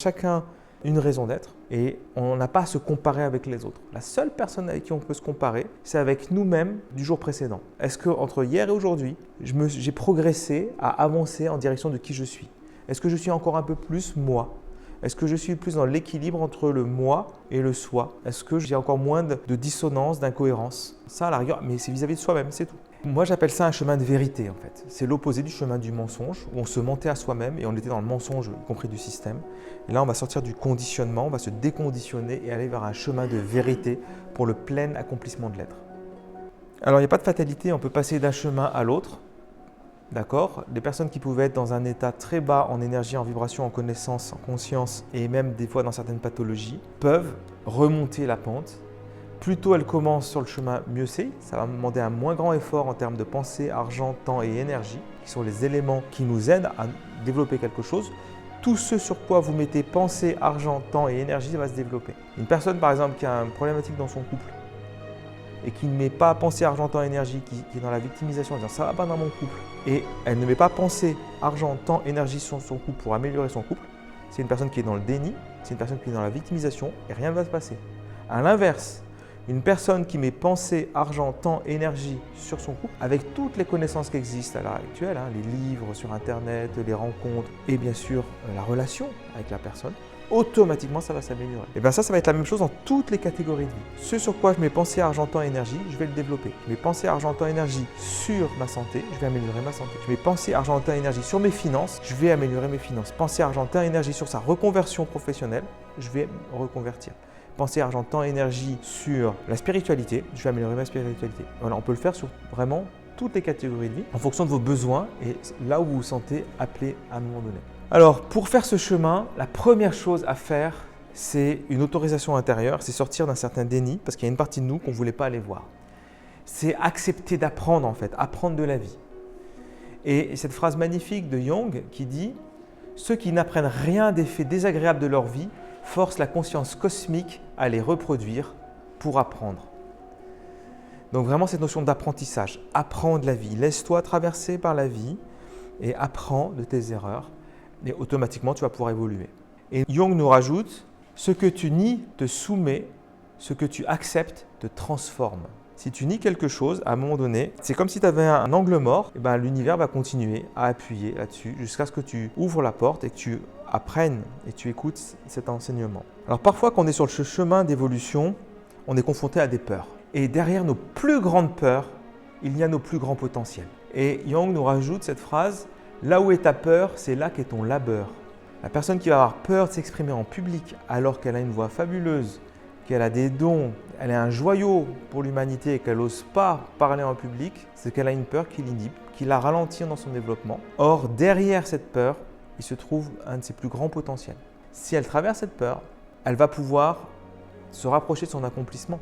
Chacun une raison d'être et on n'a pas à se comparer avec les autres. La seule personne avec qui on peut se comparer, c'est avec nous-mêmes du jour précédent. Est-ce qu'entre hier et aujourd'hui, j'ai progressé à avancer en direction de qui je suis? Est-ce que je suis encore un peu plus moi? Est-ce que je suis plus dans l'équilibre entre le moi et le soi? Est-ce que j'ai encore moins de dissonance, d'incohérence? Ça, à la rigueur, mais c'est vis-à-vis de soi-même, c'est tout. Moi, j'appelle ça un chemin de vérité, en fait. C'est l'opposé du chemin du mensonge, où on se mentait à soi-même et on était dans le mensonge, y compris du système. Et là, on va sortir du conditionnement, on va se déconditionner et aller vers un chemin de vérité pour le plein accomplissement de l'être. Alors, il n'y a pas de fatalité, on peut passer d'un chemin à l'autre. D'accord? Les personnes qui pouvaient être dans un état très bas en énergie, en vibration, en connaissance, en conscience et même des fois dans certaines pathologies peuvent remonter la pente. Plus tôt elles commencent sur le chemin, mieux c'est. Ça va demander un moins grand effort en termes de pensée, argent, temps et énergie, qui sont les éléments qui nous aident à développer quelque chose. Tout ce sur quoi vous mettez pensée, argent, temps et énergie va se développer. Une personne par exemple qui a une problématique dans son couple et qui ne met pas pensée, argent, temps, énergie, qui est dans la victimisation en disant ça va pas dans mon couple et elle ne met pas pensée, argent, temps, énergie sur son couple pour améliorer son couple, c'est une personne qui est dans le déni, c'est une personne qui est dans la victimisation et rien ne va se passer. À l'inverse, une personne qui met pensée, argent, temps, énergie sur son couple, avec toutes les connaissances qui existent à l'heure actuelle, les livres sur Internet, les rencontres et bien sûr la relation avec la personne, automatiquement ça va s'améliorer. Et bien ça va être la même chose dans toutes les catégories de vie. Ce sur quoi je mets pensée, argent, temps, énergie, je vais le développer. Je mets pensée, argent, temps, énergie sur ma santé, je vais améliorer ma santé. Je mets pensée, argent, temps, énergie sur mes finances, je vais améliorer mes finances. Pensée, argent, temps, énergie sur sa reconversion professionnelle, je vais me reconvertir. Pensée, argent, temps, énergie sur la spiritualité, je vais améliorer ma spiritualité. Voilà, on peut le faire sur vraiment toutes les catégories de vie en fonction de vos besoins et là où vous vous sentez appelé à un moment donné. Alors, pour faire ce chemin, la première chose à faire, c'est une autorisation intérieure, c'est sortir d'un certain déni parce qu'il y a une partie de nous qu'on ne voulait pas aller voir. C'est accepter d'apprendre en fait, apprendre de la vie. Et cette phrase magnifique de Jung qui dit « Ceux qui n'apprennent rien des faits désagréables de leur vie forcent la conscience cosmique à les reproduire pour apprendre. » Donc vraiment cette notion d'apprentissage, apprends de la vie, laisse-toi traverser par la vie et apprends de tes erreurs et automatiquement tu vas pouvoir évoluer. Et Jung nous rajoute, ce que tu nies te soumet, ce que tu acceptes te transforme. Si tu nies quelque chose, à un moment donné, c'est comme si tu avais un angle mort, et l'univers va continuer à appuyer là-dessus jusqu'à ce que tu ouvres la porte et que tu apprennes et tu écoutes cet enseignement. Alors parfois quand on est sur ce chemin d'évolution, on est confronté à des peurs. Et derrière nos plus grandes peurs, il y a nos plus grands potentiels. Et Jung nous rajoute cette phrase, là où est ta peur, c'est là qu'est ton labeur. La personne qui va avoir peur de s'exprimer en public alors qu'elle a une voix fabuleuse, qu'elle a des dons, elle est un joyau pour l'humanité et qu'elle n'ose pas parler en public, c'est qu'elle a une peur qui l'inhibe, qui la ralentit dans son développement. Or, derrière cette peur, il se trouve un de ses plus grands potentiels. Si elle traverse cette peur, elle va pouvoir se rapprocher de son accomplissement.